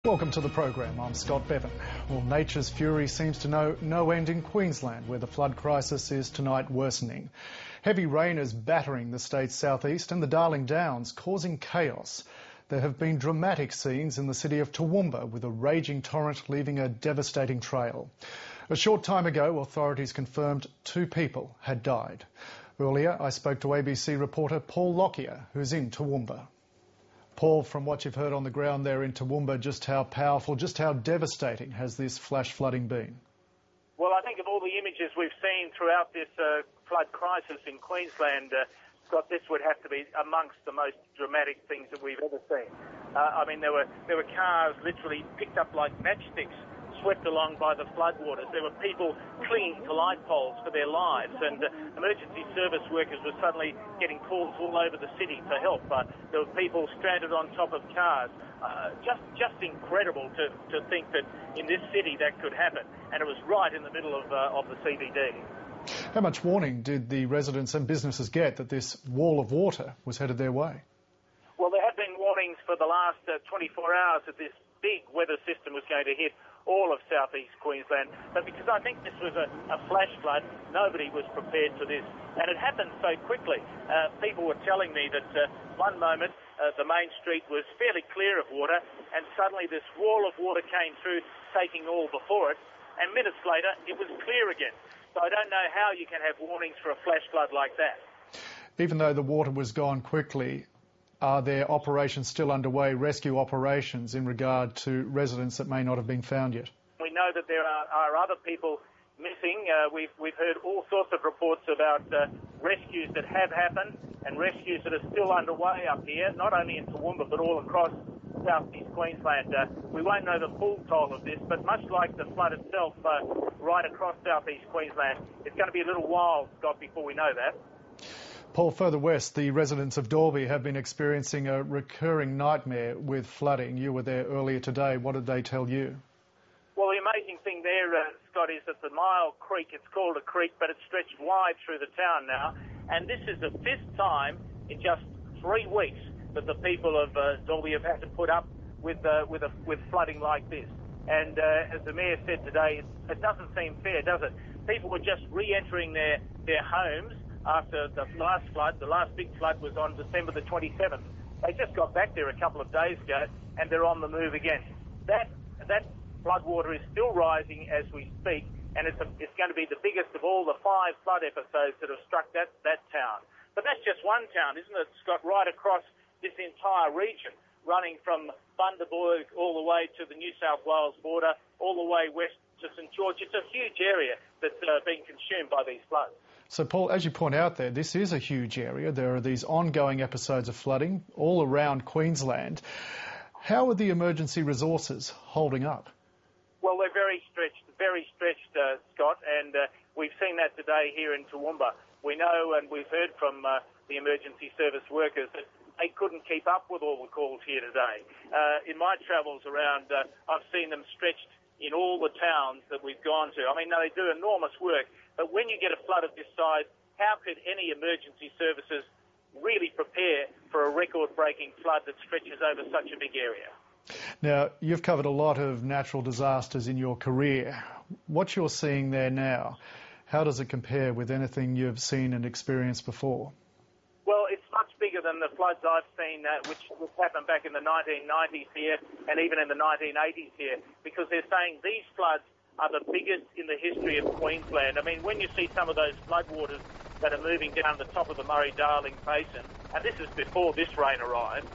Welcome to the program. I'm Scott Bevan. Well, nature's fury seems to know no end in Queensland, where the flood crisis is tonight worsening. Heavy rain is battering the state's southeast and the Darling Downs, causing chaos. There have been dramatic scenes in the city of Toowoomba, with a raging torrent leaving a devastating trail. A short time ago, authorities confirmed 2 people had died. Earlier, I spoke to ABC reporter Paul Lockyer, who's in Toowoomba. Paul, from what you've heard on the ground there in Toowoomba, just how powerful, just how devastating has this flash flooding been? Well, I think of all the images we've seen throughout this flood crisis in Queensland, Scott, this would have to be amongst the most dramatic things that we've ever seen. I mean, there were cars literally picked up like matchsticks, swept along by the floodwaters. There were people clinging to light poles for their lives, and emergency service workers were suddenly getting calls all over the city for help. There were people stranded on top of cars. Just incredible to think that in this city that could happen, and it was right in the middle of the CBD. How much warning did the residents and businesses get that this wall of water was headed their way? Well, there have been warnings for the last 24 hours that this big weather system was going to hit all of southeast Queensland, but because I think this was a flash flood, nobody was prepared for this, and it happened so quickly. People were telling me that one moment the main street was fairly clear of water, and suddenly this wall of water came through, taking all before it, and minutes later it was clear again. So I don't know how you can have warnings for a flash flood like that. Even though the water was gone quickly, are there operations still underway, rescue operations, in regard to residents that may not have been found yet? We know that there are other people missing. We've heard all sorts of reports about rescues that have happened and rescues that are still underway up here, not only in Toowoomba but all across southeast Queensland. We won't know the full toll of this, but much like the flood itself right across southeast Queensland, it's going to be a little while, Scott, before we know that. Paul, further west, the residents of Dalby have been experiencing a recurring nightmare with flooding. You were there earlier today. What did they tell you? Well, the amazing thing there, Scott, is that the Mile Creek, it's called a creek, but it's stretched wide through the town now, and this is the 5th time in just 3 weeks that the people of Dalby have had to put up with flooding like this. And as the Mayor said today, it doesn't seem fair, does it? People were just re-entering their homes after the last flood. The last big flood was on December the 27th. They just got back there a couple of days ago, and they're on the move again. That floodwater is still rising as we speak, and it's going to be the biggest of all the 5 flood episodes that have struck that town. But that's just one town, isn't it, Scott? Right across this entire region, running from Bundaberg all the way to the New South Wales border, all the way west to St George. It's a huge area that's being consumed by these floods. So, Paul, as you point out there, this is a huge area. There are these ongoing episodes of flooding all around Queensland. How are the emergency resources holding up? Well, they're very stretched, Scott, and we've seen that today here in Toowoomba. We know and we've heard from the emergency service workers that they couldn't keep up with all the calls here today. In my travels around, I've seen them stretched in all the towns that we've gone to. I mean, they do enormous work, but when you get a flood of this size, how could any emergency services really prepare for a record-breaking flood that stretches over such a big area? Now, you've covered a lot of natural disasters in your career. What you're seeing there now, how does it compare with anything you've seen and experienced before? Well, it's much bigger than the floods I've seen, which happened back in the 1990s here and even in the 1980s here, because they're saying these floods are the biggest in the history of Queensland. I mean, when you see some of those floodwaters that are moving down the top of the Murray-Darling Basin, and this is before this rain arrived,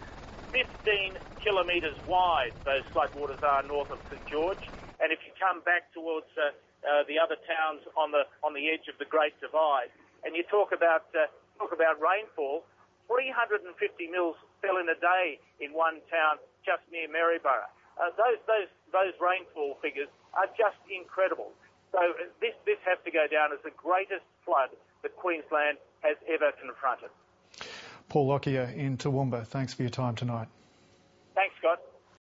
15 kilometres wide those floodwaters are north of St George, and if you come back towards the other towns on the edge of the Great Divide, and you talk about rainfall, 350 mils fell in a day in one town just near Maryborough. Those rainfall figures are just incredible. So this has to go down as the greatest flood that Queensland has ever confronted. Paul Lockyer in Toowoomba, thanks for your time tonight. Thanks, Scott.